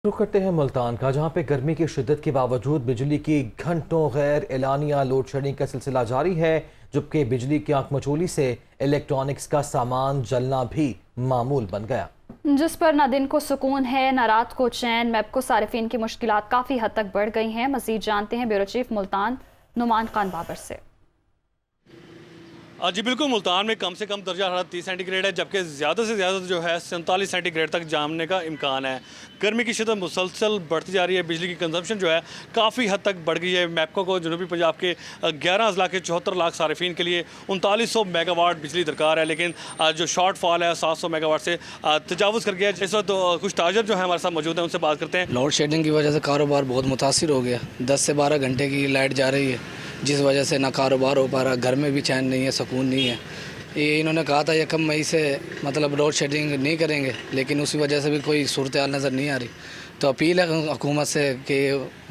रुख करते हैं मुल्तान का, जहां पे गर्मी की शिद्दत के बावजूद बिजली की घंटों गैर एलानिया लोड शेडिंग का सिलसिला जारी है, जबकि बिजली की आंख मचोली से इलेक्ट्रॉनिक्स का सामान जलना भी मामूल बन गया, जिस पर न दिन को सुकून है न रात को चैन। मैपको सारिफिन की मुश्किलात काफ़ी हद तक बढ़ गई हैं। मज़ीद जानते हैं ब्यूरो चीफ मुल्तान नुमान खान बाबर से। जी बिल्कुल, मुल्तान में कम से कम दर्जा हरारत 30 सेंटीग्रेड है, जबकि ज़्यादा से ज़्यादा जो है 47 सेंटीग्रेड तक जामने का इम्कान है। गर्मी की शिद्दत मुसलसल बढ़ती जा रही है। बिजली की कंजम्पशन जो है काफ़ी हद तक बढ़ गई है। मैपको को जनूबी पंजाब के 11 अजला के 74 लाख सारिफिन के लिए 3900 मेगावाट बिजली दरकार है, लेकिन जो शॉर्टफॉल है 700 मेगावाट से तजावज़ कर गया। इस वक्त कुछ ताजर जो है हमारे साथ मौजूद हैं, उनसे बात करते हैं। लोड शेडिंग की वजह से कारोबार बहुत मुतासिर हो गया। 10 से 12 घंटे की लाइट जा रही है, जिस वजह से ना कारोबार हो पा रहा, घर में भी चैन नहीं है, सुकून नहीं है। ये इन्होंने कहा था 1 मई से मतलब लोड शेडिंग नहीं करेंगे, लेकिन उसी वजह से भी कोई सूरत हाल नज़र नहीं आ रही। तो अपील है हुकूमत से कि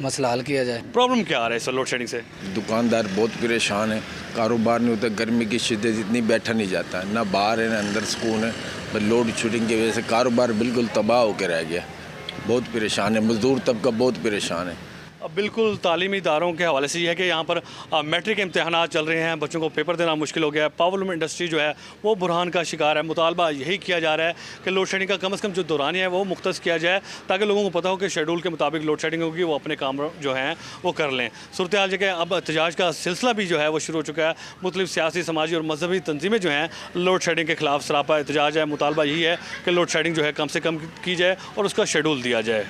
मसला हल किया जाए। प्रॉब्लम क्या आ रहा है इस लोड शेडिंग से? दुकानदार बहुत परेशान है, कारोबार नहीं होता, गर्मी की शिद्दत इतनी बैठा नहीं जाता, ना बाहर है ना अंदर सुकून है। पर लोड शेडिंग की वजह से कारोबार बिल्कुल तबाह होकर रह गया। बहुत परेशान है, मजदूर तबका बहुत परेशान है। अब बिल्कुल तालीमी इदारों के हवाले से ये है कि यहाँ पर मैट्रिक इम्तहानात चल रहे हैं, बच्चों को पेपर देना मुश्किल हो गया है। पावरलूम इंडस्ट्री जो है वो बुरहान का शिकार है। मुतालबा यही किया जा रहा है कि लोड शेडिंग का कम से कम जो दौरानिया है वो मुख्तस किया जाए, ताकि लोगों को पता हो कि शेड्यूल के मुताबिक लोड शेडिंग होगी, वो अपने काम जो हैं वो कर लें। सूरत हाल जगह अब एहतजाज का सिलसिला भी जो है वो शुरू हो चुका है। मुख्तलिफ सियासी, समाजी और मजहबी तंजीमें जो हैं लोड शेडिंग के खिलाफ सरापा एहतजाज है। मुतालबा यही है कि लोड शेडिंग जो है कम से कम की जाए और उसका शेड्यूल दिया जाए।